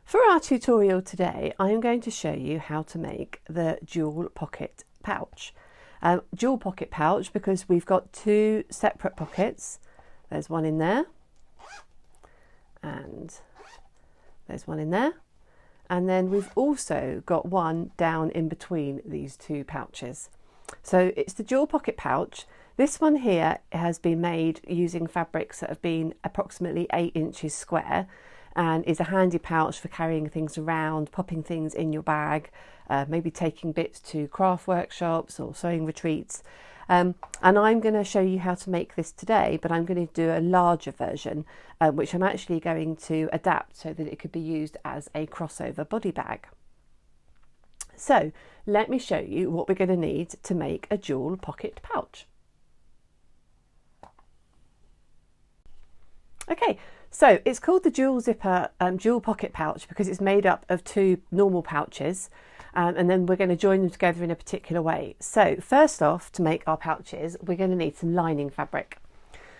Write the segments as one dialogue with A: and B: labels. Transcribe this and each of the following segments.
A: For our tutorial today, I am going to show you how to make the dual pocket pouch. Dual pocket pouch because we've got two separate pockets. There's one in there and there's one in there. And then we've also got one down in between these two pouches. So it's the dual pocket pouch. This one here has been made using fabrics that have been approximately 8 inches square and is a handy pouch for carrying things around, popping things in your bag, maybe taking bits to craft workshops or sewing retreats. And I'm going to show you how to make this today, but I'm going to do a larger version, which I'm actually going to adapt so that it could be used as a crossover body bag. So let me show you what we're going to need to make a dual pocket pouch. Okay, so it's called the dual zipper dual pocket pouch because it's made up of two normal pouches, and then we're going to join them together in a particular way. So first off, to make our pouches, we're going to need some lining fabric.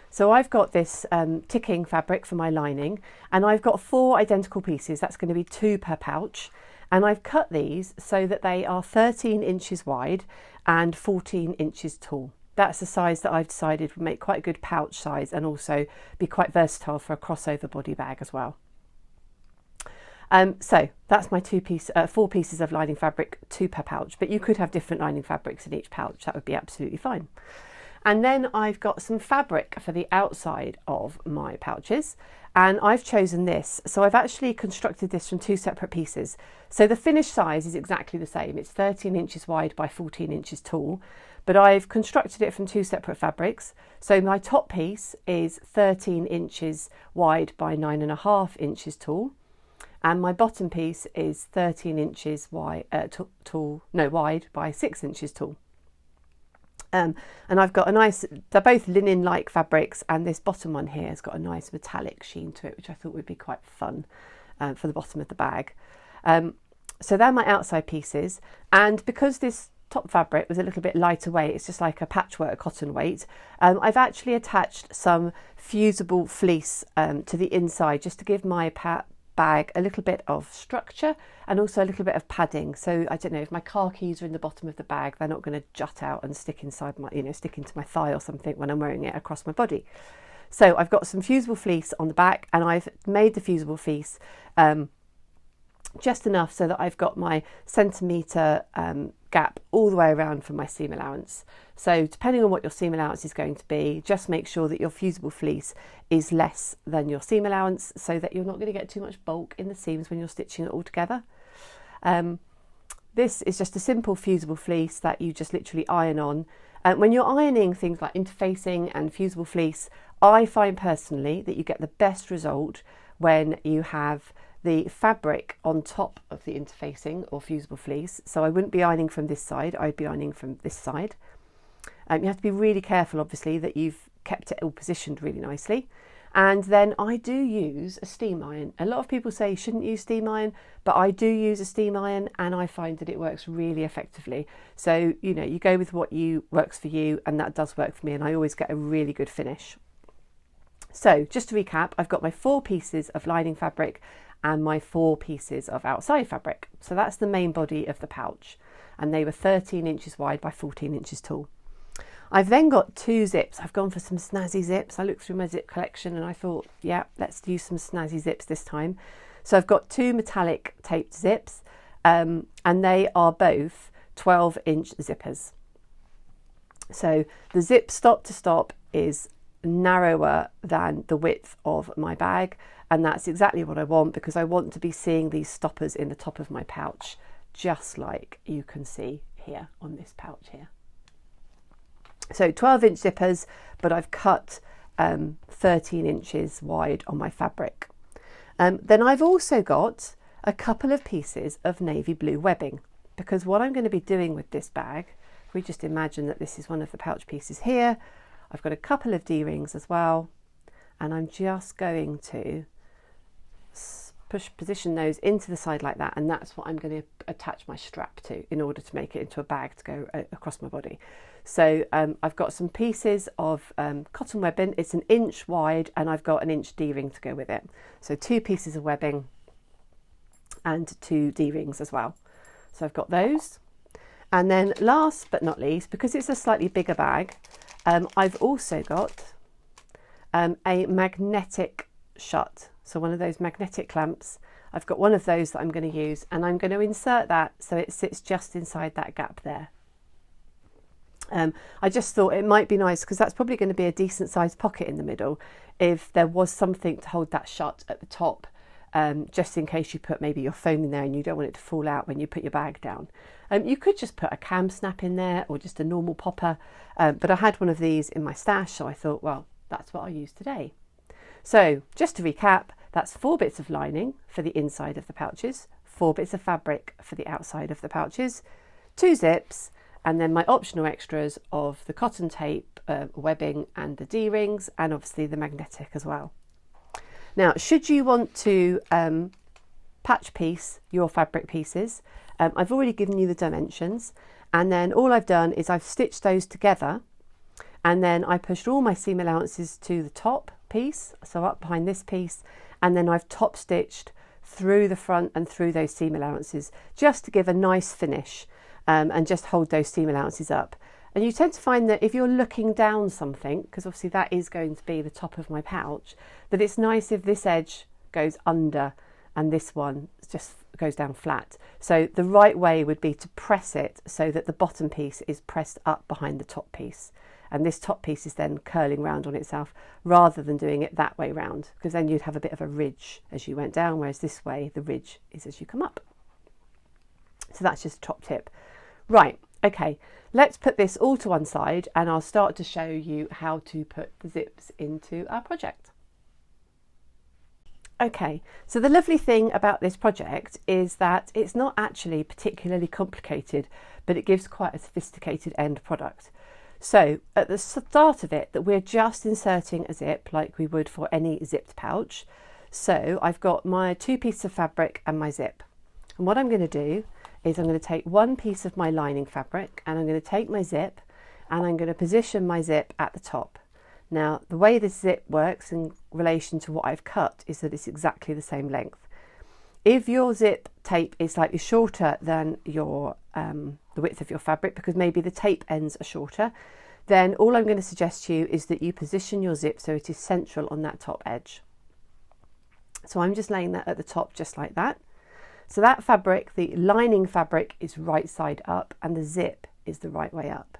A: So I've got this ticking fabric for my lining, and I've got 4 identical pieces. That's going to be 2 per pouch, and I've cut these so that they are 13 inches wide and 14 inches tall. That's the size that I've decided would make quite a good pouch size and also be quite versatile for a crossover body bag as well. So that's my 4 pieces of lining fabric, 2 per pouch, but you could have different lining fabrics in each pouch. That would be absolutely fine. And then I've got some fabric for the outside of my pouches, and I've chosen this. So I've actually constructed this from 2 separate pieces. So the finished size is exactly the same. It's 13 inches wide by 14 inches tall, but I've constructed it from 2 separate fabrics. So my top piece is 13 inches wide by 9.5 inches tall, and my bottom piece is 13 inches wide by 6 inches tall. And I've got a nice, they're both linen-like fabrics, and this bottom one here has got a nice metallic sheen to it, which I thought would be quite fun for the bottom of the bag. So they're my outside pieces, and because this top fabric was a little bit lighter weight, it's just like a patchwork cotton weight, I've actually attached some fusible fleece to the inside just to give my bag a little bit of structure and also a little bit of padding. So I don't know, if my car keys are in the bottom of the bag, they're not going to jut out and stick inside my, stick into my thigh or something when I'm wearing it across my body. So I've got some fusible fleece on the back, and I've made the fusible fleece just enough so that I've got my centimetre gap all the way around for my seam allowance. So depending on what your seam allowance is going to be, just make sure that your fusible fleece is less than your seam allowance so that you're not going to get too much bulk in the seams when you're stitching it all together. This is just a simple fusible fleece that you just literally iron on. When you're ironing things like interfacing and fusible fleece, I find personally that you get the best result when you have the fabric on top of the interfacing or fusible fleece. So I wouldn't be ironing from this side, I'd be ironing from this side. You have to be really careful, obviously, that you've kept it all positioned really nicely. And then I do use a steam iron. A lot of people say you shouldn't use steam iron, but I do use a steam iron, and I find that it works really effectively. So, you go with what works for you, and that does work for me, and I always get a really good finish. So just to recap, I've got my 4 pieces of lining fabric and my 4 pieces of outside fabric. So that's the main body of the pouch, and they were 13 inches wide by 14 inches tall. I've then got 2 zips. I've gone for some snazzy zips. I looked through my zip collection and I thought, yeah, let's use some snazzy zips this time. So I've got 2 metallic taped zips, and they are both 12-inch zippers. So the zip stop to stop is narrower than the width of my bag, and that's exactly what I want because I want to be seeing these stoppers in the top of my pouch, just like you can see here on this pouch here. So 12-inch zippers, but I've cut 13 inches wide on my fabric. Then I've also got a couple of pieces of navy blue webbing, because what I'm going to be doing with this bag, if we just imagine that this is one of the pouch pieces here, I've got a couple of D-rings as well, and I'm just going to position those into the side like that, and that's what I'm going to attach my strap to in order to make it into a bag to go across my body. So I've got some pieces of cotton webbing. It's 1 inch wide, and I've got 1 inch D-ring to go with it. So 2 pieces of webbing, and 2 D-rings as well. So I've got those. And then last but not least, because it's a slightly bigger bag, I've also got a magnetic shut. So one of those magnetic clamps. I've got one of those that I'm going to use, and I'm going to insert that so it sits just inside that gap there. I just thought it might be nice, because that's probably going to be a decent sized pocket in the middle, if there was something to hold that shut at the top, just in case you put maybe your phone in there and you don't want it to fall out when you put your bag down. You could just put a cam snap in there, or just a normal popper, but I had one of these in my stash, so I thought, well, that's what I'll use today. So just to recap, that's 4 bits of lining for the inside of the pouches, 4 bits of fabric for the outside of the pouches, 2 zips, and then my optional extras of the cotton tape, webbing and the D-rings, and obviously the magnetic as well. Now, should you want to patch piece your fabric pieces, I've already given you the dimensions, and then all I've done is I've stitched those together, and then I pushed all my seam allowances to the top piece, so up behind this piece, and then I've top stitched through the front and through those seam allowances, just to give a nice finish, and just hold those seam allowances up. And you tend to find that if you're looking down something, because obviously that is going to be the top of my pouch, that it's nice if this edge goes under and this one just goes down flat. So the right way would be to press it so that the bottom piece is pressed up behind the top piece, and this top piece is then curling round on itself, rather than doing it that way round, because then you'd have a bit of a ridge as you went down, whereas this way the ridge is as you come up. So that's just a top tip. Right, okay, let's put this all to one side, and I'll start to show you how to put the zips into our project. Okay, so the lovely thing about this project is that it's not actually particularly complicated, but it gives quite a sophisticated end product. So at the start of it, that we're just inserting a zip like we would for any zipped pouch. So I've got my 2 pieces of fabric and my zip. And what I'm going to do is I'm going to take 1 piece of my lining fabric, and I'm going to take my zip, and I'm going to position my zip at the top. Now, the way this zip works in relation to what I've cut is that it's exactly the same length. If your zip tape is slightly shorter than your the width of your fabric, because maybe the tape ends are shorter, then all I'm going to suggest to you is that you position your zip so it is central on that top edge. So I'm just laying that at the top just like that. So that fabric, the lining fabric, is right side up, and the zip is the right way up.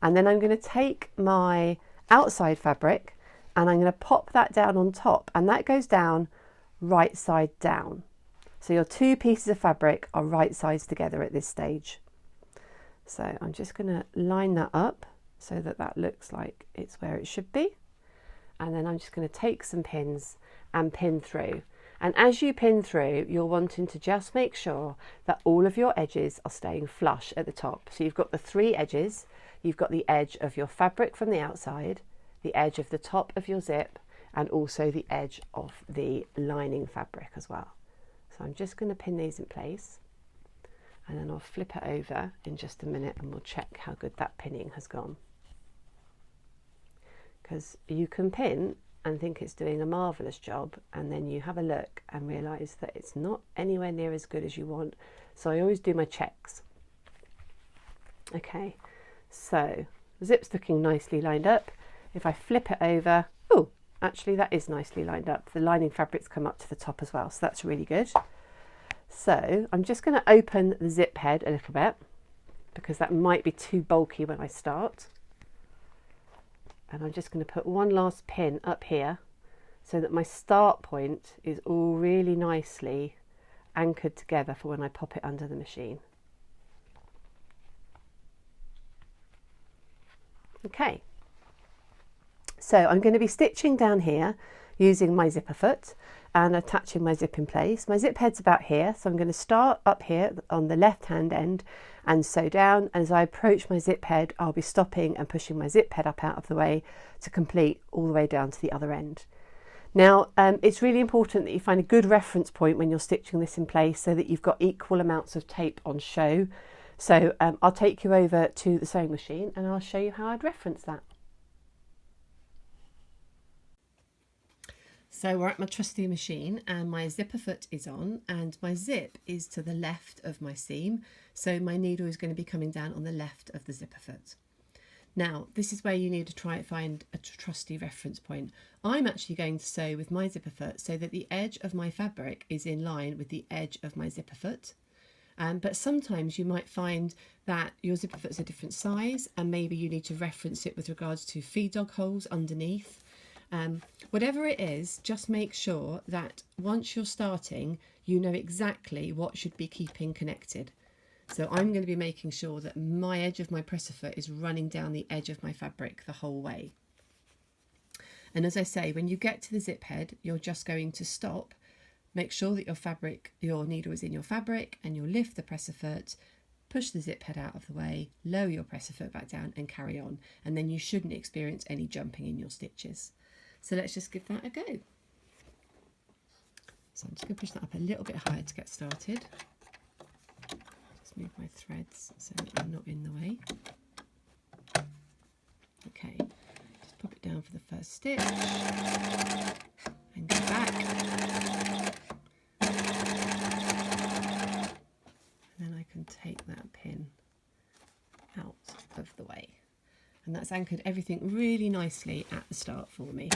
A: And then I'm going to take my outside fabric, and I'm going to pop that down on top, and that goes down right side down. So your 2 pieces of fabric are right sides together at this stage. So I'm just going to line that up so that that looks like it's where it should be. And then I'm just going to take some pins and pin through. And as you pin through, you're wanting to just make sure that all of your edges are staying flush at the top. So you've got the 3 edges. You've got the edge of your fabric from the outside, the edge of the top of your zip, and also the edge of the lining fabric as well. So I'm just going to pin these in place, and then I'll flip it over in just a minute, and we'll check how good that pinning has gone. Because you can pin and think it's doing a marvellous job, and then you have a look and realise that it's not anywhere near as good as you want. So I always do my checks. Okay, so the zip's looking nicely lined up. If I flip it over, oh, actually that is nicely lined up. The lining fabric's come up to the top as well, so that's really good. So I'm just going to open the zip head a little bit, because that might be too bulky when I start. And I'm just going to put one last pin up here so that my start point is all really nicely anchored together for when I pop it under the machine. Okay, so I'm going to be stitching down here using my zipper foot and attaching my zip in place. My zip head's about here, so I'm going to start up here on the left hand end and sew down. And as I approach my zip head, I'll be stopping and pushing my zip head up out of the way to complete all the way down to the other end. Now, it's really important that you find a good reference point when you're stitching this in place so that you've got equal amounts of tape on show. So I'll take you over to the sewing machine and I'll show you how I'd reference that. So we're at my trusty machine and my zipper foot is on and my zip is to the left of my seam. So my needle is going to be coming down on the left of the zipper foot. Now, this is where you need to try and find a trusty reference point. I'm actually going to sew with my zipper foot so that the edge of my fabric is in line with the edge of my zipper foot. But sometimes you might find that your zipper foot is a different size and maybe you need to reference it with regards to feed dog holes underneath. Whatever it is, just make sure that once you're starting, you know exactly what should be keeping connected. So I'm going to be making sure that my edge of my presser foot is running down the edge of my fabric the whole way. And as I say, when you get to the zip head, you're just going to stop. Make sure that your needle is in your fabric, and you'll lift the presser foot, push the zip head out of the way, lower your presser foot back down and carry on. And then you shouldn't experience any jumping in your stitches. So let's just give that a go. So I'm just going to push that up a little bit higher to get started. Just move my threads so I'm not in the way. Okay, just pop it down for the first stitch and go back. And then I can take that pin out of the way. And that's anchored everything really nicely at the start for me.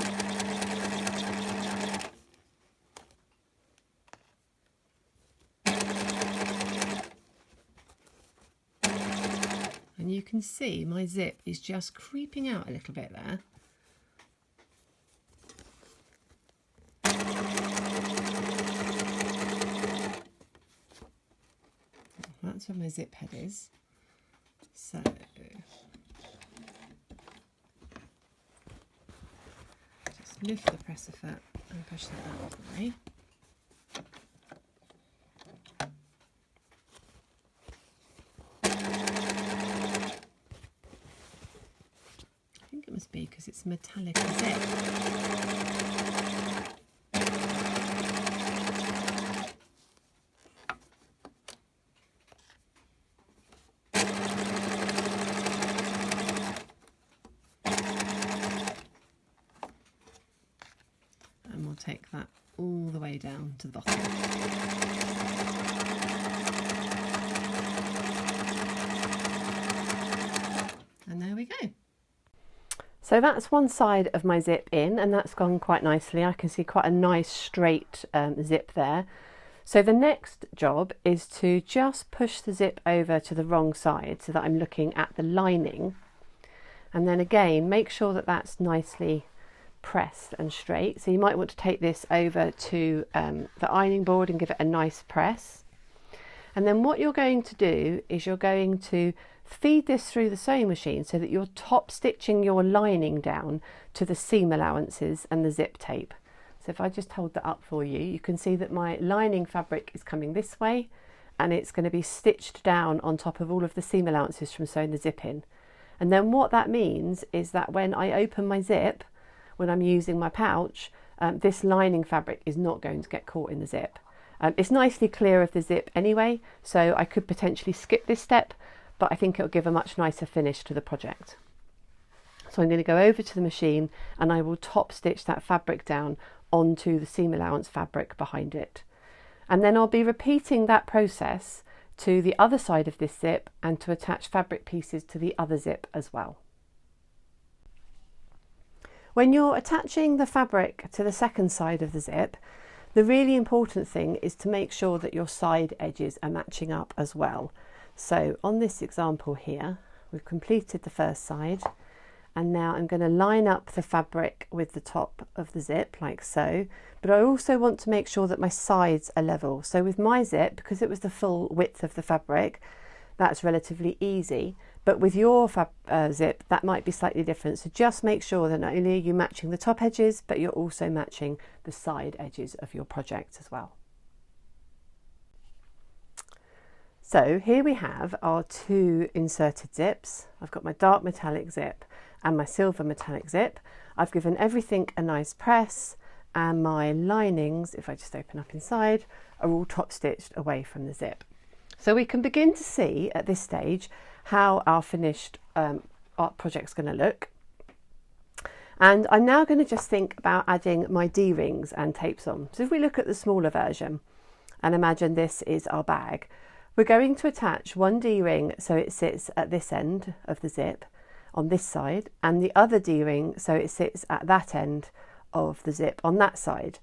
A: And you can see my zip is just creeping out a little bit there. That's where my zip head is. So just lift the presser foot and push that out of the way. I think it must be because it's metallic zip. And we'll take that all the way down to the bottom. And there we go. So that's one side of my zip in, and that's gone quite nicely. I can see quite a nice straight zip there. So the next job is to just push the zip over to the wrong side so that I'm looking at the lining. And then again, make sure that that's nicely pressed and straight. So you might want to take this over to the ironing board and give it a nice press. And then what you're going to do is you're going to feed this through the sewing machine so that you're top stitching your lining down to the seam allowances and the zip tape. So if I just hold that up for you, you can see that my lining fabric is coming this way and it's going to be stitched down on top of all of the seam allowances from sewing the zip in. And then what that means is that when I open my zip, when I'm using my pouch, this lining fabric is not going to get caught in the zip. It's nicely clear of the zip anyway, so I could potentially skip this step, but I think it'll give a much nicer finish to the project. So I'm going to go over to the machine and I will top stitch that fabric down onto the seam allowance fabric behind it. And then I'll be repeating that process to the other side of this zip and to attach fabric pieces to the other zip as well. When you're attaching the fabric to the second side of the zip, the really important thing is to make sure that your side edges are matching up as well. So on this example here, we've completed the first side, and now I'm going to line up the fabric with the top of the zip like so, but I also want to make sure that my sides are level. So with my zip, because it was the full width of the fabric, that's relatively easy, but with your zip that might be slightly different. So just make sure that not only are you matching the top edges, but you're also matching the side edges of your project as well. So here we have our two inserted zips. I've got my dark metallic zip and my silver metallic zip. I've given everything a nice press, and my linings, if I just open up inside, are all top stitched away from the zip. So we can begin to see at this stage how our finished art project's going to look. And I'm now going to just think about adding my D-rings and tapes on. So if we look at the smaller version and imagine this is our bag, we're going to attach one D-ring so it sits at this end of the zip on this side, and the other D-ring so it sits at that end of the zip on that side.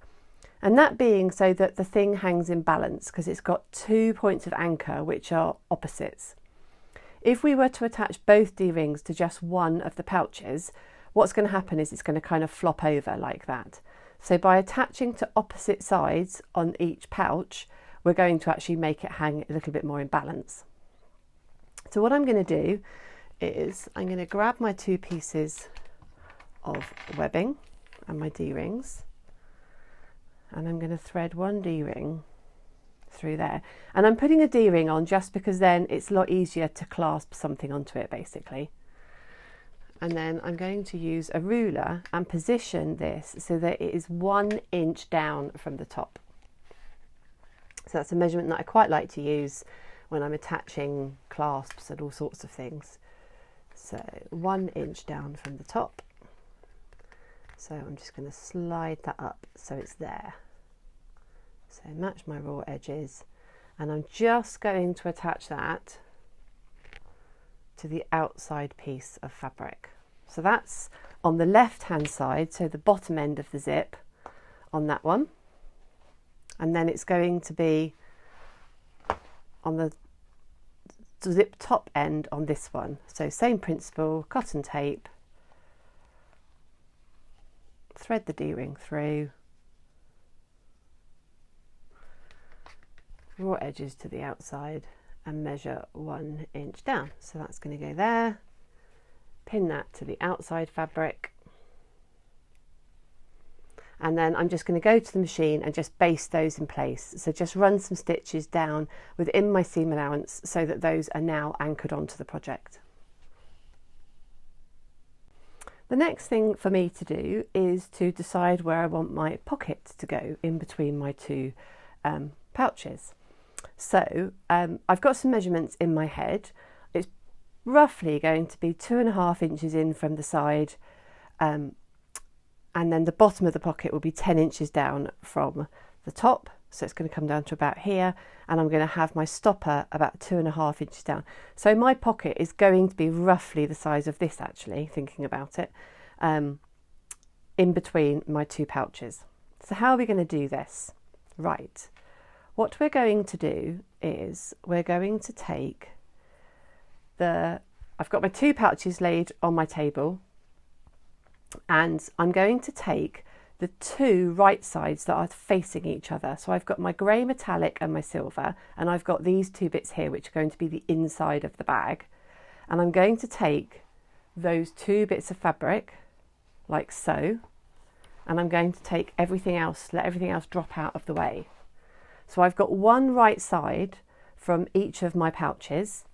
A: And that being so that the thing hangs in balance because it's got 2 points of anchor which are opposites. If we were to attach both D-rings to just one of the pouches, what's going to happen is it's going to kind of flop over like that. So by attaching to opposite sides on each pouch, we're going to actually make it hang a little bit more in balance. So what I'm going to do is I'm going to grab my 2 pieces of webbing and my D-rings, and I'm going to thread one D-ring through there. And I'm putting a D-ring on just because then it's a lot easier to clasp something onto it basically. And then I'm going to use a ruler and position this so that it is 1 inch down from the top. So that's a measurement that I quite like to use when I'm attaching clasps and all sorts of things. So 1 inch down from the top. So I'm just going to slide that up so it's there. So match my raw edges, and I'm just going to attach that to the outside piece of fabric. So that's on the left hand side, so the bottom end of the zip on that one. And then it's going to be on the zip top end on this one. So same principle, cotton tape, thread the D-ring through, raw edges to the outside, and measure 1 inch down. So that's going to go there, pin that to the outside fabric, and then I'm just going to go to the machine and just baste those in place. So just run some stitches down within my seam allowance so that those are now anchored onto the project. The next thing for me to do is to decide where I want my pocket to go in between my 2 pouches. So I've got some measurements in my head. It's roughly going to be 2.5 inches in from the side, and then the bottom of the pocket will be 10 inches down from the top. So it's going to come down to about here, and I'm going to have my stopper about 2.5 inches down. So my pocket is going to be roughly the size of this, actually, thinking about it, in between my 2 pouches. So how are we going to do this? Right. What we're going to do is we're going to take I've got my 2 pouches laid on my table, and I'm going to take the 2 right sides that are facing each other. So I've got my grey metallic and my silver, and I've got these 2 bits here which are going to be the inside of the bag, and I'm going to take those 2 bits of fabric like so, and I'm going to take everything else, let everything else drop out of the way. So I've got one right side from each of my pouches,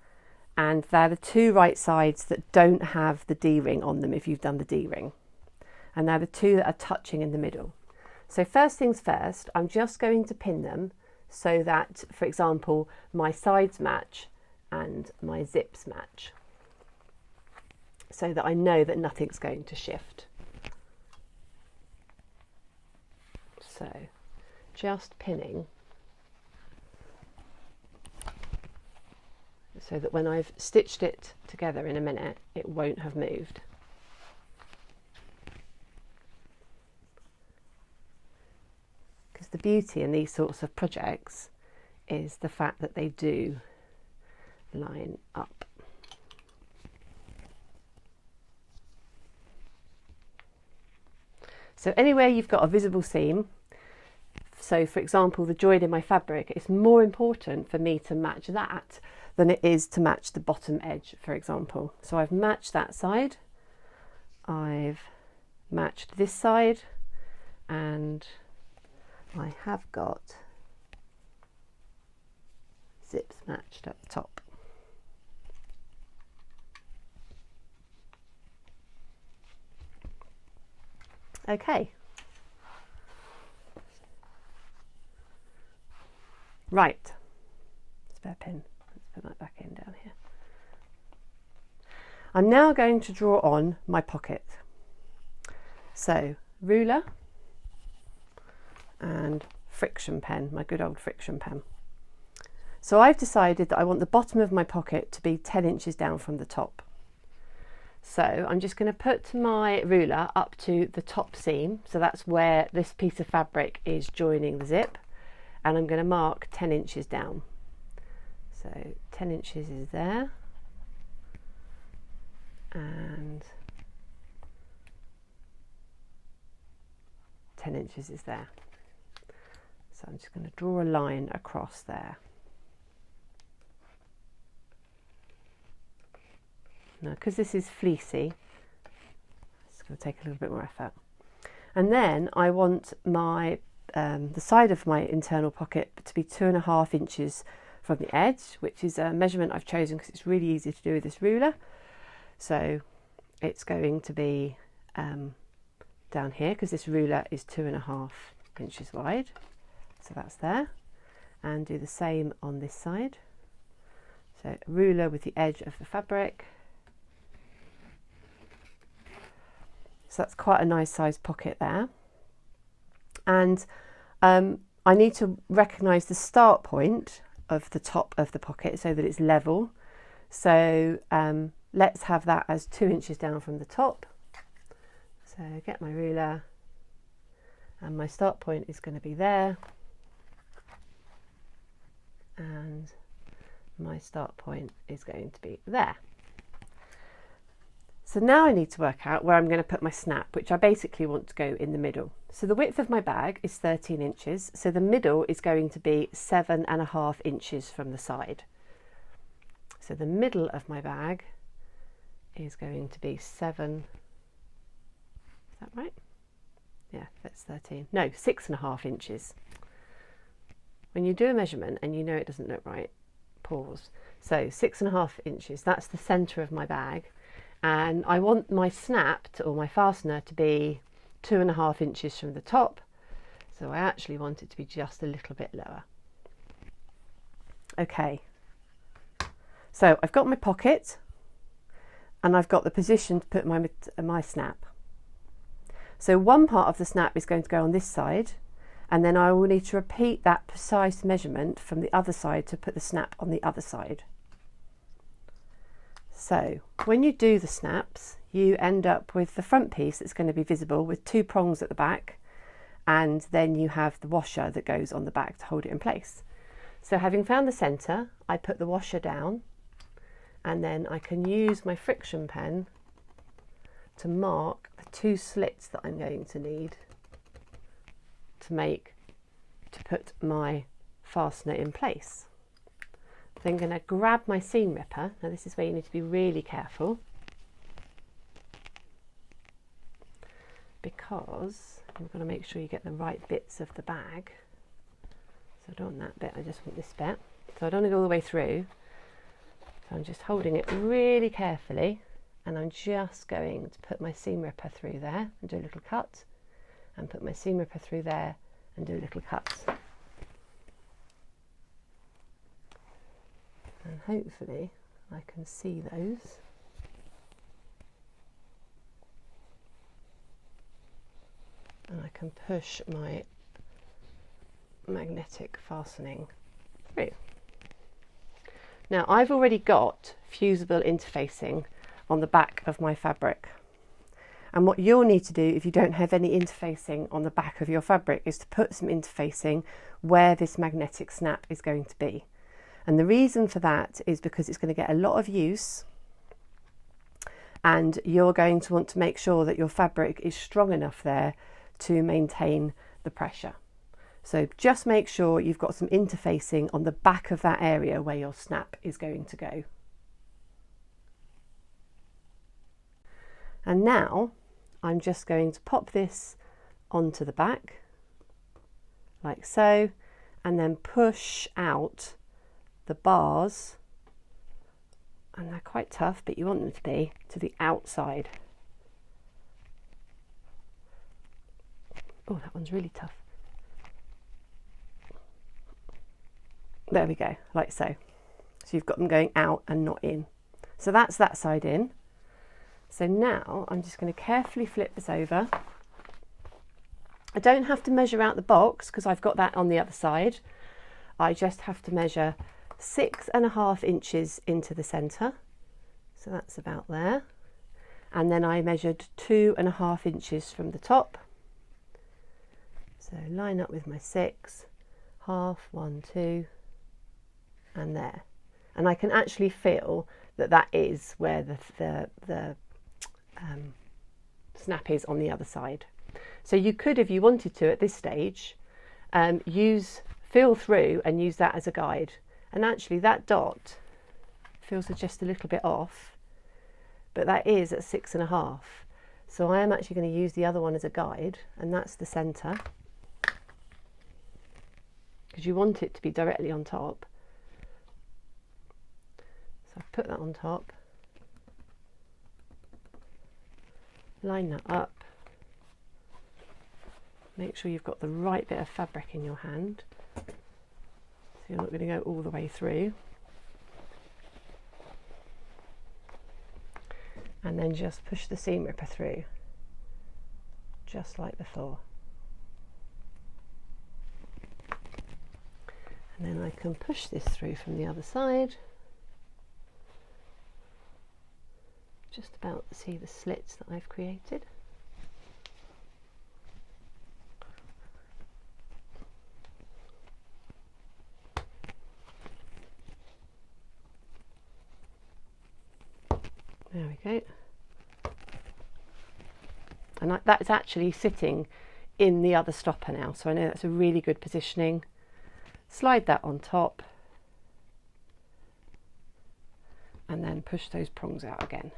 A: and they're the 2 right sides that don't have the D-ring on them if you've done the D-ring. And they're the 2 that are touching in the middle. So first things first, I'm just going to pin them so that, for example, my sides match and my zips match, so that I know that nothing's going to shift. So just pinning so that when I've stitched it together in a minute, it won't have moved. Because the beauty in these sorts of projects is the fact that they do line up. So anywhere you've got a visible seam, so for example the join in my fabric, it's more important for me to match that than it is to match the bottom edge, for example. So I've matched that side, I've matched this side, and I have got zips matched at the top. Okay. Right. Spare pin. Let's put that back in down here. I'm now going to draw on my pocket. So ruler and friction pen, my good old friction pen. So I've decided that I want the bottom of my pocket to be 10 inches down from the top. So I'm just going to put my ruler up to the top seam, so that's where this piece of fabric is joining the zip, and I'm going to mark 10 inches down. So 10 inches is there, and 10 inches is there. So I'm just going to draw a line across there. Now, because this is fleecy, it's going to take a little bit more effort. And then I want my the side of my internal pocket to be 2.5 inches from the edge, which is a measurement I've chosen because it's really easy to do with this ruler. So it's going to be down here, because this ruler is 2.5 inches wide. So that's there. And do the same on this side. So ruler with the edge of the fabric. So that's quite a nice sized pocket there. And I need to recognise the start point of the top of the pocket so that it's level. So let's have that as 2 inches down from the top. So get my ruler, and my start point is going to be there, and my start point is going to be there. So now I need to work out where I'm going to put my snap, which I basically want to go in the middle. So the width of my bag is 13 inches, so the middle is going to be 7.5 inches from the side. So the middle of my bag is going to be 7, is that right? Yeah, that's 13. No, 6.5 inches. When you do a measurement and you know it doesn't look right, pause. So 6.5 inches, that's the centre of my bag. And I want my snap or my fastener to be 2.5 inches from the top. So I actually want it to be just a little bit lower. Okay. So I've got my pocket and I've got the position to put my snap. So one part of the snap is going to go on this side, and then I will need to repeat that precise measurement from the other side to put the snap on the other side. So when you do the snaps, you end up with the front piece that's going to be visible with 2 prongs at the back, and then you have the washer that goes on the back to hold it in place. So having found the centre, I put the washer down, and then I can use my friction pen to mark the 2 slits that I'm going to need to put my fastener in place. Then I'm going to grab my seam ripper. Now this is where you need to be really careful, because you've got to make sure you get the right bits of the bag. So I don't want that bit, I just want this bit. So I don't want to go all the way through. So I'm just holding it really carefully, and I'm just going to put my seam ripper through there and do a little cut, and put my seam ripper through there and do a little cut. And hopefully I can see those. And I can push my magnetic fastening through. Now I've already got fusible interfacing on the back of my fabric. And what you'll need to do if you don't have any interfacing on the back of your fabric is to put some interfacing where this magnetic snap is going to be. And the reason for that is because it's going to get a lot of use, and you're going to want to make sure that your fabric is strong enough there to maintain the pressure. So just make sure you've got some interfacing on the back of that area where your snap is going to go. And now I'm just going to pop this onto the back like so, and then push out the bars, and they're quite tough, but you want them to be to the outside. Oh, that one's really tough. There we go, like so. So you've got them going out and not in. So that's that side in. So now I'm just going to carefully flip this over, I don't have to measure out the box because I've got that on the other side. I just have to measure 6.5 inches into the centre, so that's about there, and then I measured 2.5 inches from the top, so line up with my 6, half, 1, 2, and there, and I can actually feel that that is where the snap is on the other side. So you could, if you wanted to at this stage, feel through and use that as a guide. And actually that dot feels just a little bit off, but that is at 6.5. So I am actually going to use the other one as a guide, and that's the centre, because you want it to be directly on top. So I've put that on top, line that up. Make sure you've got the right bit of fabric in your hand, so you're not going to go all the way through. And then just push the seam ripper through, just like before. And then I can push this through from the other side. Just about to see the slits that I've created. There we go. And that's actually sitting in the other stopper now, so I know that's a really good positioning. Slide that on top and then push those prongs out again.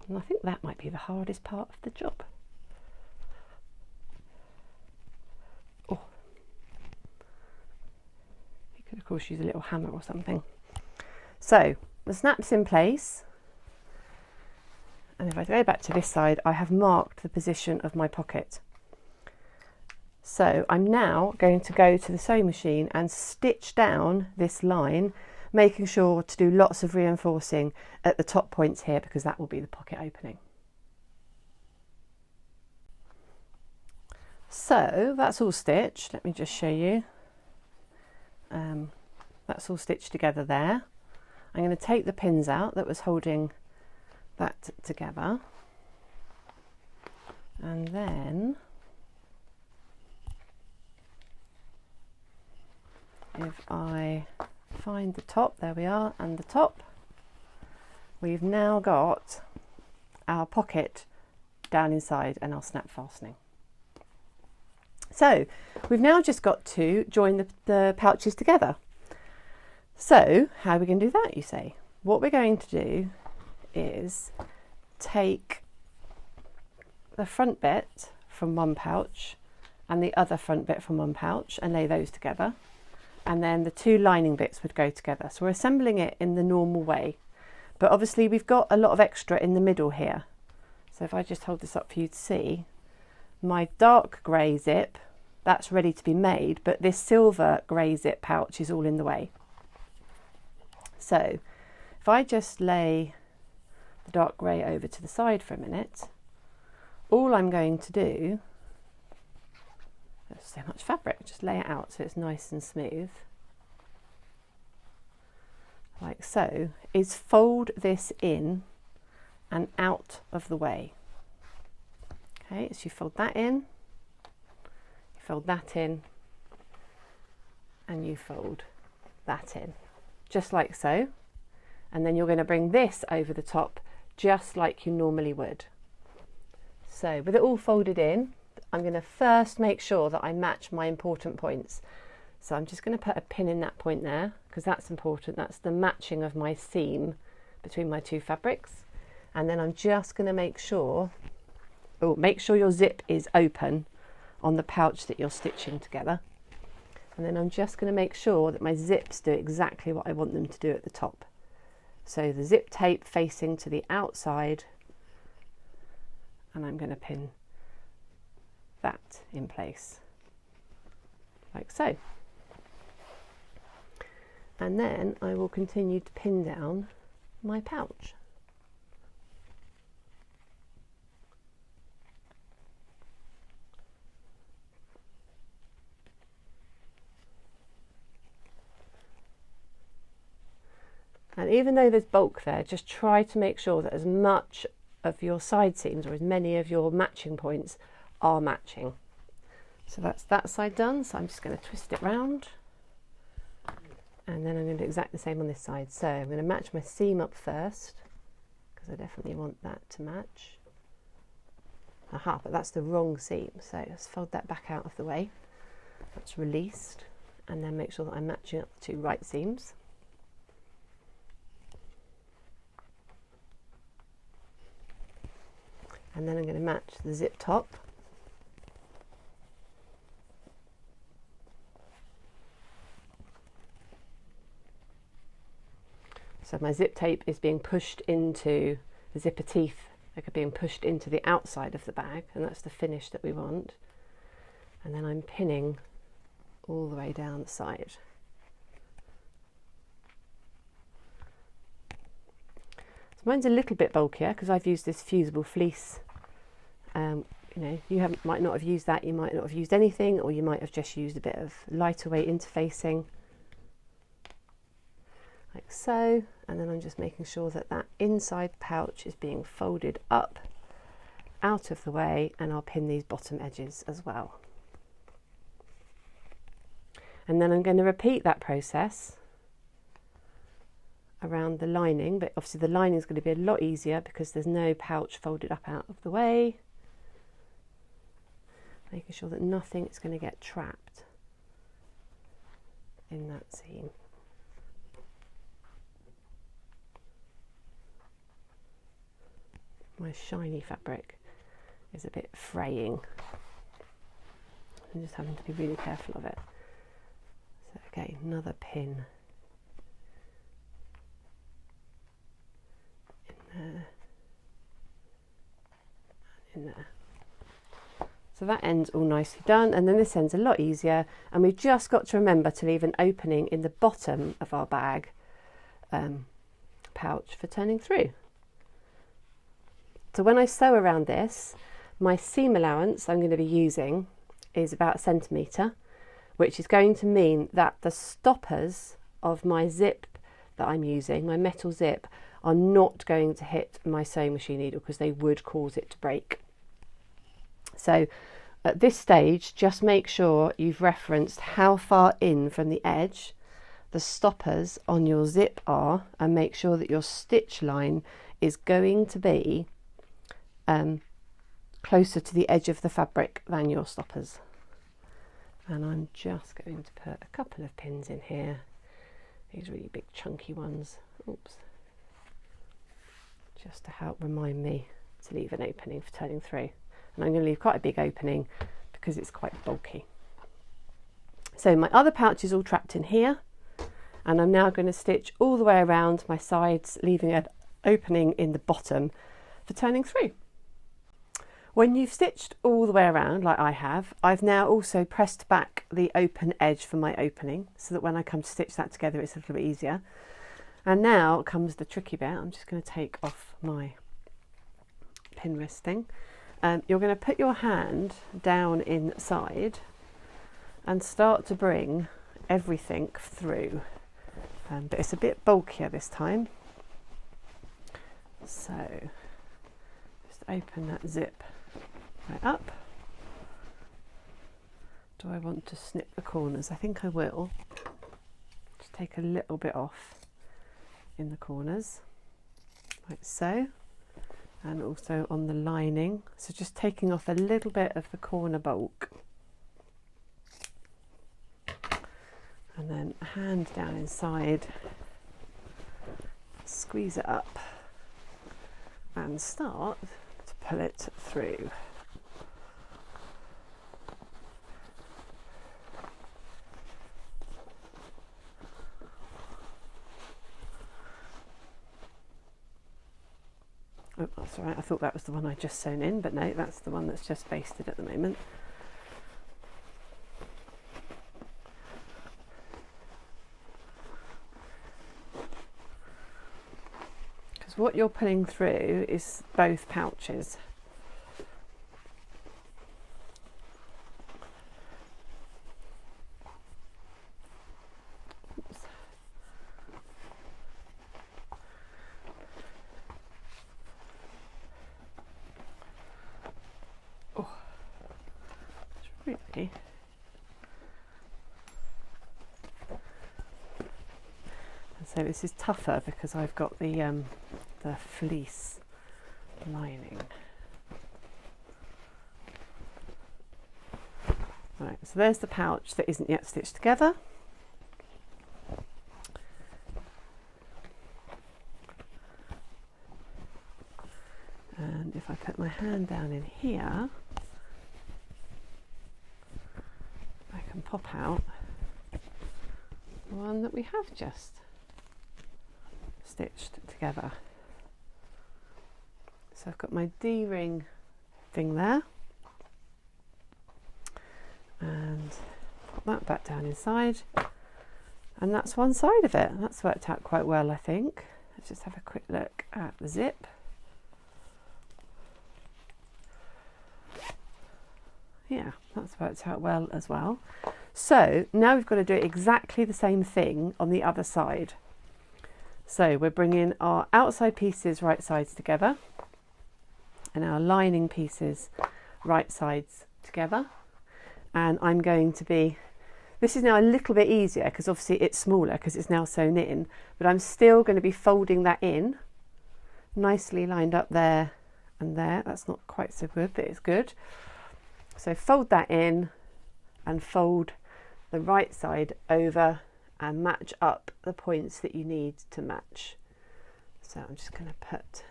A: And I think that might be the hardest part of the job. Oh, you could of course use a little hammer or something. So the snap's in place. And if I go back to this side, I have marked the position of my pocket. So I'm now going to go to the sewing machine and stitch down this line, making sure to do lots of reinforcing at the top points here, because that will be the pocket opening. So that's all stitched. Let me just show you. That's all stitched together there. I'm going to take the pins out that was holding that together, and then if I find the top, there we are, and the top, we've now got our pocket down inside and our snap fastening. So we've now just got to join the pouches together. So how are we going to do that, you say? What we're going to do is take the front bit from one pouch and the other front bit from one pouch and lay those together, and then the two lining bits would go together. So we're assembling it in the normal way, but obviously we've got a lot of extra in the middle here. So if I just hold this up for you to see, my dark grey zip, that's ready to be made, but this silver grey zip pouch is all in the way. So if I just lay the dark grey over to the side for a minute, all I'm going to do, there's so much fabric, just lay it out so it's nice and smooth, like so, is fold this in and out of the way. Okay, so you fold that in, you fold that in, and you fold that in, just like so. And then you're going to bring this over the top just like you normally would. So with it all folded in, I'm going to first make sure that I match my important points. So I'm just going to put a pin in that point there, because that's important. That's the matching of my seam between my two fabrics. And then I'm just going to make sure your zip is open on the pouch that you're stitching together. And then I'm just going to make sure that my zips do exactly what I want them to do at the top. So the zip tape facing to the outside, and I'm going to pin that in place, like so. And then I will continue to pin down my pouch. And even though there's bulk there, just try to make sure that as much of your side seams or as many of your matching points are matching. So that's that side done. So I'm just going to twist it round. And then I'm going to do exactly the same on this side. So I'm going to match my seam up first, because I definitely want that to match. Aha, but that's the wrong seam. So let's fold that back out of the way. That's released. And then make sure that I'm matching up the two right seams. And then I'm going to match the zip top. So my zip tape is being pushed into the zipper teeth, like being pushed into the outside of the bag, and that's the finish that we want. And then I'm pinning all the way down the side. So mine's a little bit bulkier because I've used this fusible fleece. You know, you might not have used that, you might not have used anything, or you might have just used a bit of lighter weight interfacing, like so. And then I'm just making sure that that inside pouch is being folded up out of the way, and I'll pin these bottom edges as well. And then I'm going to repeat that process around the lining, but obviously the lining is going to be a lot easier because there's no pouch folded up out of the way. Making sure that nothing is going to get trapped in that seam. My shiny fabric is a bit fraying. I'm just having to be really careful of it. So okay, another pin in there and in there. So that end's all nicely done, and then this end's a lot easier, and we've just got to remember to leave an opening in the bottom of our bag pouch for turning through. So when I sew around this, my seam allowance I'm going to be using is about 1 centimetre, which is going to mean that the stoppers of my zip that I'm using, my metal zip, are not going to hit my sewing machine needle because they would cause it to break. So at this stage, just make sure you've referenced how far in from the edge the stoppers on your zip are, and make sure that your stitch line is going to be closer to the edge of the fabric than your stoppers. And I'm just going to put a couple of pins in here, these really big chunky ones, oops, just to help remind me to leave an opening for turning through. And I'm going to leave quite a big opening because it's quite bulky. So my other pouch is all trapped in here, and I'm now going to stitch all the way around my sides, leaving an opening in the bottom for turning through. When you've stitched all the way around like I have, I've now also pressed back the open edge for my opening so that when I come to stitch that together it's a little bit easier. And now comes the tricky bit. I'm just going to take off my pin resting. You're going to put your hand down inside and start to bring everything through, but it's a bit bulkier this time. So just open that zip right up. Do I want to snip the corners? I think I will. Just take a little bit off in the corners, like so. And also on the lining, so just taking off a little bit of the corner bulk, and then hand down inside, squeeze it up and start to pull it through. Oh, that's all right. I thought that was the one I just sewn in, but no, that's the one that's just basted at the moment. Because what you're pulling through is both pouches. really. And so this is tougher because I've got the fleece lining. Right, so there's the pouch that isn't yet stitched together. And if I put my hand down in here, I can pop out the one that we have just stitched together. So I've got my D-ring thing there, and put that back down inside, and that's one side of it. That's worked out quite well, I think. Let's just have a quick look at the zip. Yeah, that's worked out well as well. So now we've got to do exactly the same thing on the other side. So we're bringing our outside pieces right sides together and our lining pieces right sides together. And I'm going to be, this is now a little bit easier because obviously it's smaller because it's now sewn in, but I'm still going to be folding that in nicely lined up there and there. That's not quite so good, but it's good. So fold that in and fold the right side over and match up the points that you need to match. So I'm just going to put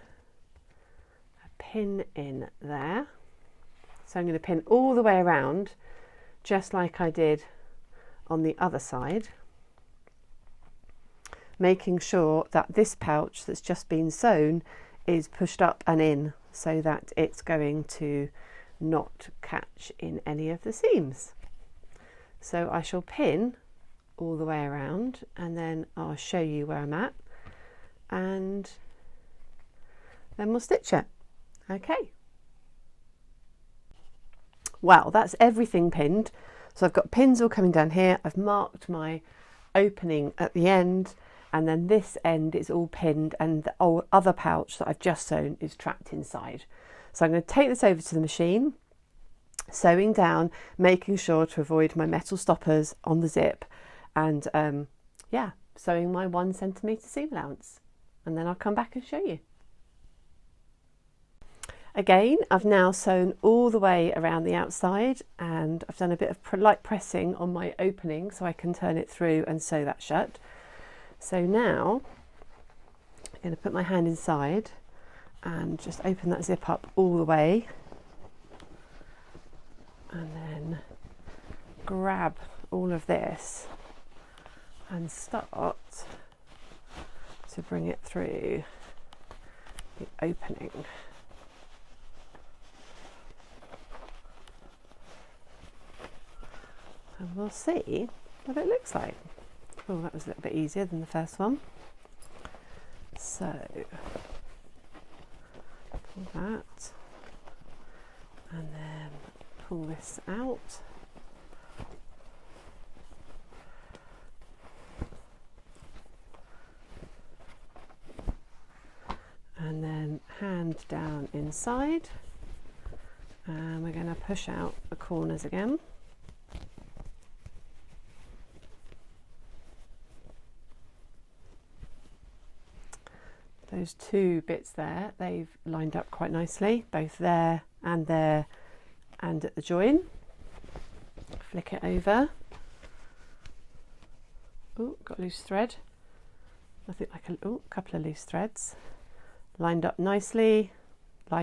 A: a pin in there. So I'm going to pin all the way around, just like I did on the other side, making sure that this pouch that's just been sewn is pushed up and in so that it's going to not catch in any of the seams. So I shall pin all the way around and then I'll show you where I'm at and then we'll stitch it. Okay. Wow, that's everything pinned. So I've got pins all coming down here. I've marked my opening at the end, and then this end is all pinned and the other pouch that I've just sewn is trapped inside. So I'm going to take this over to the machine, sewing down, making sure to avoid my metal stoppers on the zip, and yeah, sewing my 1 centimetre seam allowance, and then I'll come back and show you. Again, I've now sewn all the way around the outside and I've done a bit of light pressing on my opening so I can turn it through and sew that shut. So now I'm going to put my hand inside and just open that zip up all the way and then grab all of this and start to bring it through the opening. And we'll see what it looks like. Oh, that was a little bit easier than the first one. So pull that and then pull this out. And then hand down inside, and we're going to push out the corners again. Those two bits there, they've lined up quite nicely, both there and at the join. Flick it over. Oh, got a loose thread. Nothing like a couple of loose threads. Lined up nicely. So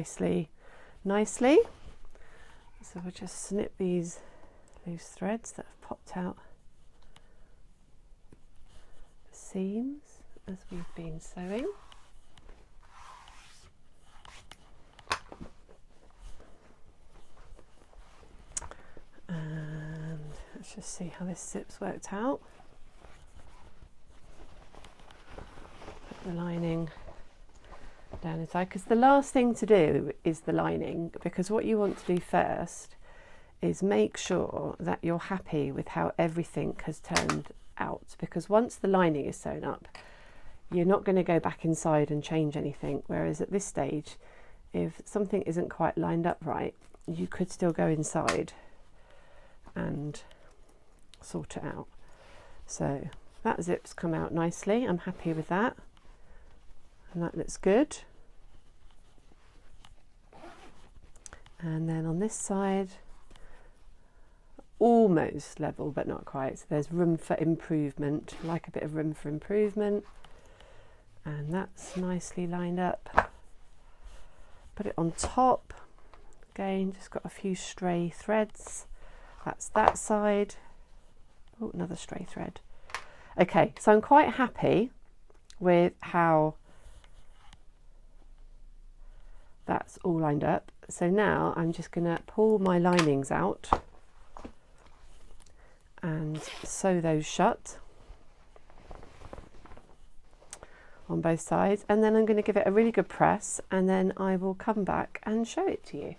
A: we'll just snip these loose threads that have popped out the seams as we've been sewing. And let's just see how this zip's worked out. Put the lining down inside, because the last thing to do is the lining, because what you want to do first is make sure that you're happy with how everything has turned out, because once the lining is sewn up you're not going to go back inside and change anything, whereas at this stage if something isn't quite lined up right you could still go inside and sort it out. So that zip's come out nicely. I'm happy with that, and that looks good. And then on this side, almost level but not quite, so there's room for improvement, like a bit of room for improvement. And that's nicely lined up. Put it on top. Again, just got a few stray threads. That's that side. Oh, another stray thread. Okay, so I'm quite happy with how that's all lined up. So now I'm just going to pull my linings out and sew those shut on both sides, and then I'm going to give it a really good press, and then I will come back and show it to you.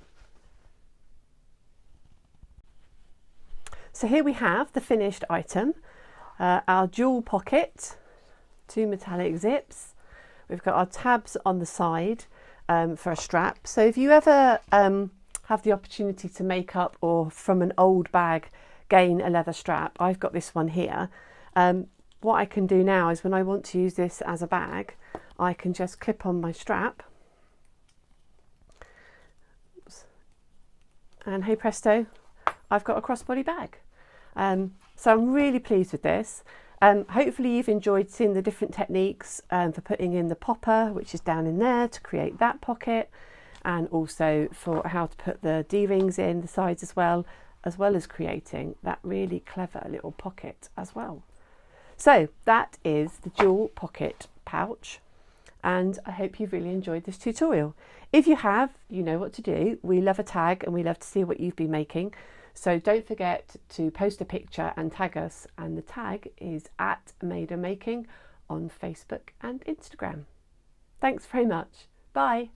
A: So here we have the finished item, our dual pocket, 2 metallic zips. We've got our tabs on the side for a strap. So if you ever have the opportunity to make up or from an old bag gain a leather strap, I've got this one here. What I can do now is when I want to use this as a bag, I can just clip on my strap. Oops. And hey presto, I've got a crossbody bag. So I'm really pleased with this. Hopefully you've enjoyed seeing the different techniques for putting in the popper, which is down in there to create that pocket, and also for how to put the D-rings in the sides as well as creating that really clever little pocket as well. So that is the dual pocket pouch, and I hope you've really enjoyed this tutorial. If you have, you know what to do. We love a tag and we love to see what you've been making. So don't forget to post a picture and tag us, and the tag is @MadeAndMaking on Facebook and Instagram. Thanks very much. Bye.